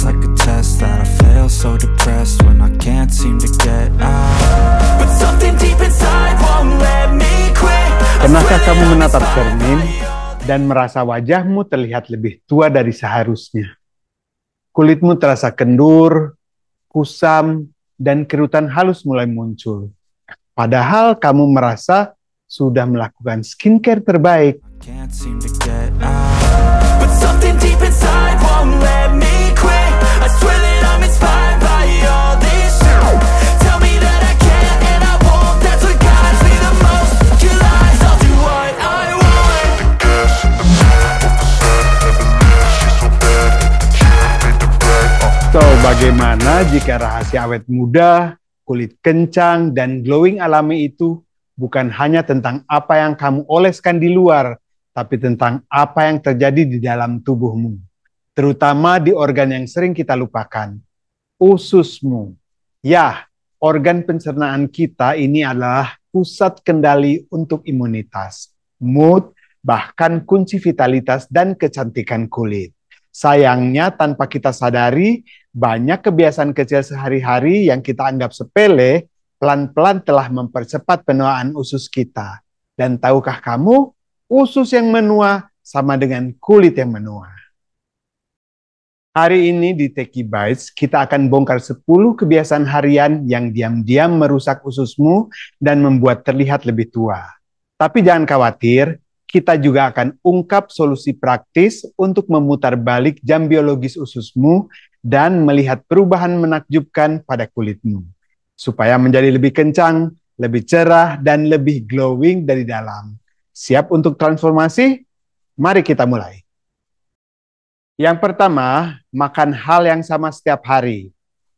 like a test that I fail, so depressed when I can't seem to get out. But something deep inside won't let me quit. Pernahkah kamu menatap cermin dan merasa wajahmu terlihat lebih tua dari seharusnya? Kulitmu terasa kendur, kusam, dan kerutan halus mulai muncul. Padahal kamu merasa sudah melakukan skincare terbaik. Can't seem to get out. But something deep inside won't let me quit. I swear that I'm inspired by all this shit. Tell me that I can't and I won't. That's what guides me the most. Your lies, I'll do what I want. So, bagaimana jika rahasia awet muda, kulit kencang, dan glowing alami itu bukan hanya tentang apa yang kamu oleskan di luar, tapi tentang apa yang terjadi di dalam tubuhmu, terutama di organ yang sering kita lupakan, ususmu. Ya, organ pencernaan kita ini adalah pusat kendali untuk imunitas, mood, bahkan kunci vitalitas dan kecantikan kulit. Sayangnya, tanpa kita sadari, banyak kebiasaan kecil sehari-hari yang kita anggap sepele, pelan-pelan telah mempercepat penuaan usus kita. Dan tahukah kamu, usus yang menua sama dengan kulit yang menua. Hari ini di Techie Bites, kita akan bongkar 10 kebiasaan harian yang diam-diam merusak ususmu dan membuat terlihat lebih tua. Tapi jangan khawatir, kita juga akan ungkap solusi praktis untuk memutar balik jam biologis ususmu dan melihat perubahan menakjubkan pada kulitmu, supaya menjadi lebih kencang, lebih cerah, dan lebih glowing dari dalam. Siap untuk transformasi? Mari kita mulai. Yang pertama, makan hal yang sama setiap hari.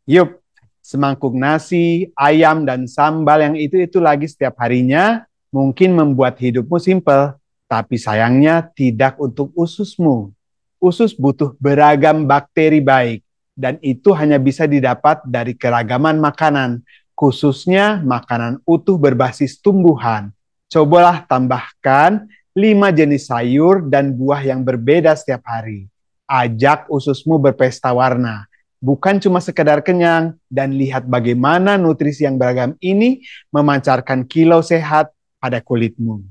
Yup, semangkuk nasi, ayam, dan sambal yang itu lagi setiap harinya mungkin membuat hidupmu simpel, tapi sayangnya tidak untuk ususmu. Usus butuh beragam bakteri baik, dan itu hanya bisa didapat dari keragaman makanan, khususnya makanan utuh berbasis tumbuhan. Cobalah tambahkan 5 jenis sayur dan buah yang berbeda setiap hari. Ajak ususmu berpesta warna, bukan cuma sekedar kenyang, dan lihat bagaimana nutrisi yang beragam ini memancarkan kilau sehat pada kulitmu.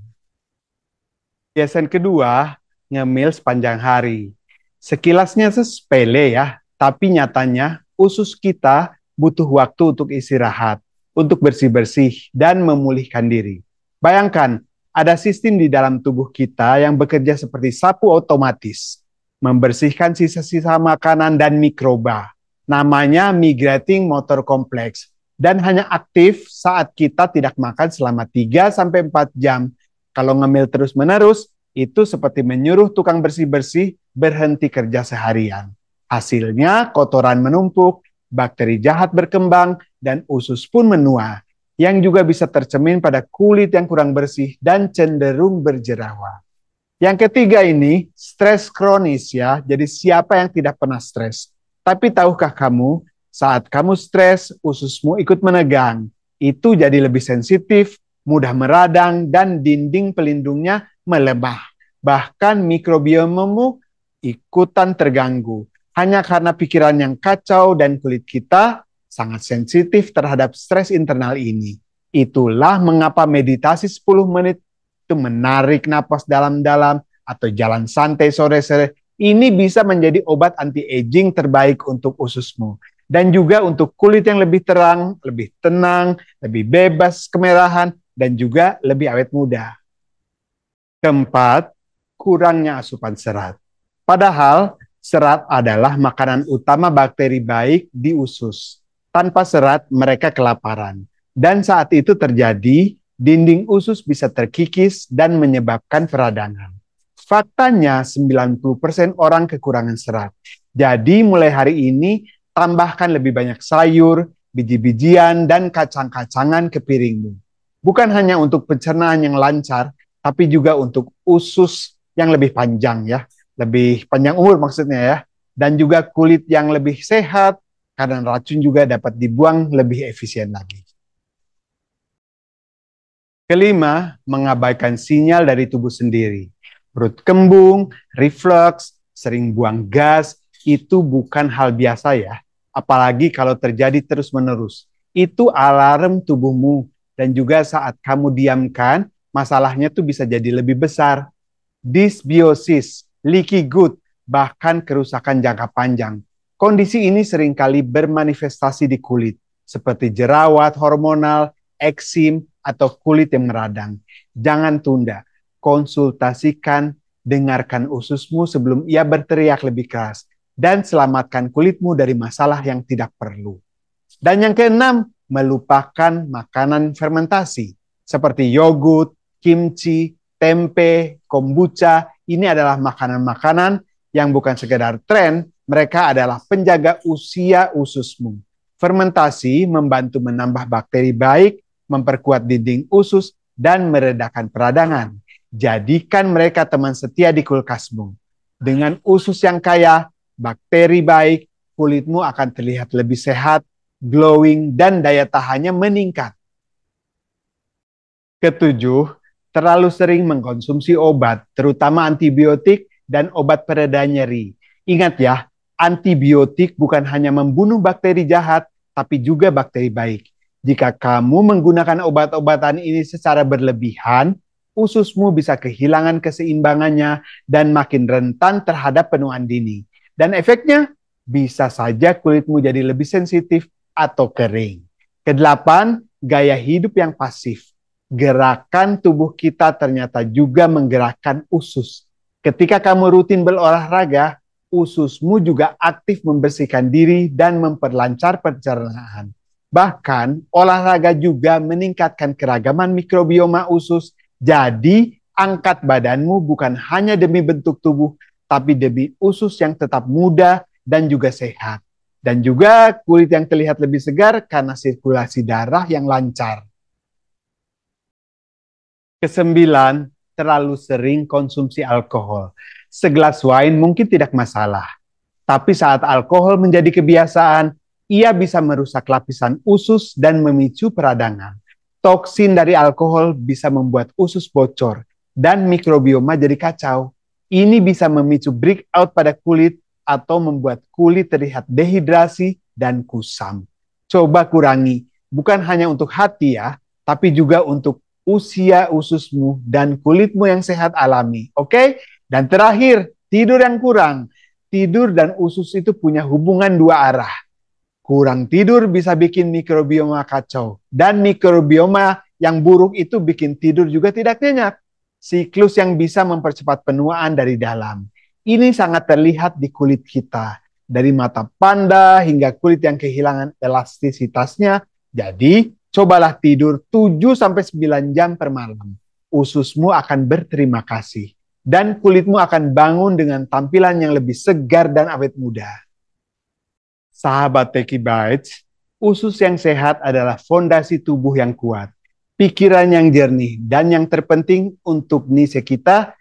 Kebiasaan kedua, ngemil sepanjang hari. Sekilasnya sepele ya, tapi nyatanya usus kita butuh waktu untuk istirahat, untuk bersih-bersih, dan memulihkan diri. Bayangkan, ada sistem di dalam tubuh kita yang bekerja seperti sapu otomatis, membersihkan sisa-sisa makanan dan mikroba. Namanya migrating motor complex, dan hanya aktif saat kita tidak makan selama 3-4 jam. Kalau ngemil terus-menerus, itu seperti menyuruh tukang bersih-bersih berhenti kerja seharian. Hasilnya, kotoran menumpuk, bakteri jahat berkembang, dan usus pun menua, yang juga bisa tercermin pada kulit yang kurang bersih dan cenderung berjerawat. Yang ketiga ini, stres kronis ya. Jadi siapa yang tidak pernah stres? Tapi tahukah kamu, saat kamu stres, ususmu ikut menegang. Itu jadi lebih sensitif, mudah meradang, dan dinding pelindungnya melemah. Bahkan mikrobiomamu ikutan terganggu. Hanya karena pikiran yang kacau dan kulit kita sangat sensitif terhadap stres internal ini. Itulah mengapa meditasi 10 menit itu menarik napas dalam-dalam atau jalan santai sore-sore ini bisa menjadi obat anti-aging terbaik untuk ususmu. Dan juga untuk kulit yang lebih terang, lebih tenang, lebih bebas kemerahan, dan juga lebih awet muda. Keempat, kurangnya asupan serat. Padahal serat adalah makanan utama bakteri baik di usus. Tanpa serat, mereka kelaparan. Dan saat itu terjadi, dinding usus bisa terkikis dan menyebabkan peradangan. Faktanya, 90% orang kekurangan serat. Jadi, mulai hari ini, tambahkan lebih banyak sayur, biji-bijian, dan kacang-kacangan ke piringmu. Bukan hanya untuk pencernaan yang lancar, tapi juga untuk usus yang lebih panjang ya. Lebih panjang umur maksudnya ya, dan juga kulit yang lebih sehat, karena racun juga dapat dibuang lebih efisien lagi. Kelima, mengabaikan sinyal dari tubuh sendiri. Perut kembung, reflux, sering buang gas, Itu bukan hal biasa ya, apalagi kalau terjadi terus-menerus. Itu alarm tubuhmu, dan juga saat kamu diamkan, masalahnya tuh bisa jadi lebih besar. Dysbiosis, leaky gut, bahkan kerusakan jangka panjang. Kondisi ini seringkali bermanifestasi di kulit, seperti jerawat hormonal, eksim, atau kulit yang meradang. Jangan tunda, konsultasikan, dengarkan ususmu sebelum ia berteriak lebih keras, dan selamatkan kulitmu dari masalah yang tidak perlu. Dan yang keenam, melupakan makanan fermentasi seperti yogurt, kimchi, tempe, kombucha. Ini adalah makanan-makanan yang bukan sekedar tren, mereka adalah penjaga usia ususmu. Fermentasi membantu menambah bakteri baik, memperkuat dinding usus, dan meredakan peradangan. Jadikan mereka teman setia di kulkasmu. Dengan usus yang kaya, bakteri baik, kulitmu akan terlihat lebih sehat, glowing, dan daya tahannya meningkat. Ketujuh, terlalu sering mengkonsumsi obat, terutama antibiotik dan obat pereda nyeri. Ingat ya, antibiotik bukan hanya membunuh bakteri jahat, tapi juga bakteri baik. Jika kamu menggunakan obat-obatan ini secara berlebihan, ususmu bisa kehilangan keseimbangannya dan makin rentan terhadap penuaan dini. Dan efeknya bisa saja kulitmu jadi lebih sensitif atau kering. Kedelapan, gaya hidup yang pasif. Gerakan tubuh kita ternyata juga menggerakkan usus. Ketika kamu rutin berolahraga, ususmu juga aktif membersihkan diri dan memperlancar pencernaan. Bahkan, olahraga juga meningkatkan keragaman mikrobioma usus. Jadi, angkat badanmu bukan hanya demi bentuk tubuh, tapi demi usus yang tetap muda dan juga sehat. Dan juga kulit yang terlihat lebih segar karena sirkulasi darah yang lancar. Kesembilan, terlalu sering konsumsi alkohol. Segelas wine mungkin tidak masalah. Tapi saat alkohol menjadi kebiasaan, ia bisa merusak lapisan usus dan memicu peradangan. Toksin dari alkohol bisa membuat usus bocor dan mikrobioma jadi kacau. Ini bisa memicu breakout pada kulit atau membuat kulit terlihat dehidrasi dan kusam. Coba kurangi, bukan hanya untuk hati ya, tapi juga untuk usia ususmu dan kulitmu yang sehat alami. Oke? Dan terakhir, tidur yang kurang. Tidur dan usus itu punya hubungan dua arah. Kurang tidur bisa bikin mikrobioma kacau. Dan mikrobioma yang buruk itu bikin tidur juga tidak nyenyak. Siklus yang bisa mempercepat penuaan dari dalam. Ini sangat terlihat di kulit kita. Dari mata panda hingga kulit yang kehilangan elastisitasnya. Jadi, cobalah tidur 7-9 jam per malam. Ususmu akan berterima kasih. Dan kulitmu akan bangun dengan tampilan yang lebih segar dan awet muda. Sahabat Techie Bites, usus yang sehat adalah fondasi tubuh yang kuat. Pikiran yang jernih, dan yang terpenting untuk nise kita,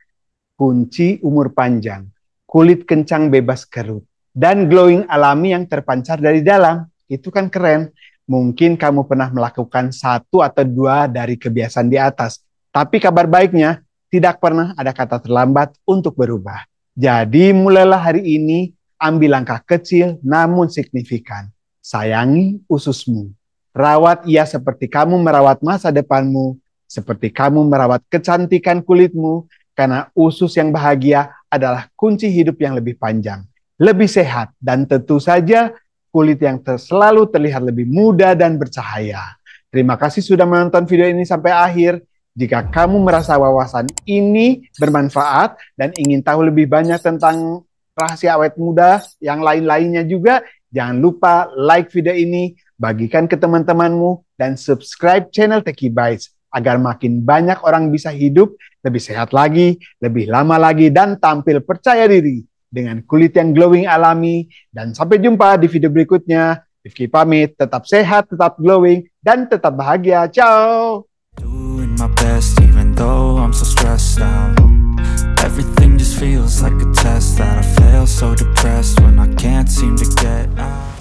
kunci umur panjang. Kulit kencang bebas kerut, dan glowing alami yang terpancar dari dalam. Itu kan keren. Mungkin kamu pernah melakukan 1 atau 2 dari kebiasaan di atas. Tapi kabar baiknya, tidak pernah ada kata terlambat untuk berubah. Jadi mulailah hari ini, ambil langkah kecil namun signifikan. Sayangi ususmu. Rawat ia seperti kamu merawat masa depanmu, seperti kamu merawat kecantikan kulitmu, karena usus yang bahagia adalah kunci hidup yang lebih panjang, lebih sehat, dan tentu saja kulit yang selalu terlihat lebih muda dan bercahaya. Terima kasih sudah menonton video ini sampai akhir. Jika kamu merasa wawasan ini bermanfaat dan ingin tahu lebih banyak tentang rahasia awet muda yang lain-lainnya juga, jangan lupa like video ini, bagikan ke teman-temanmu, dan subscribe channel Techie Bites agar makin banyak orang bisa hidup lebih sehat lagi, lebih lama lagi, dan tampil percaya diri dengan kulit yang glowing alami. Dan sampai jumpa di video berikutnya. Rifki pamit, tetap sehat, tetap glowing, dan tetap bahagia. Ciao! Doing my best even though I'm so stressed out. Everything just feels like a test that I fail, so depressed when I can't seem to get out.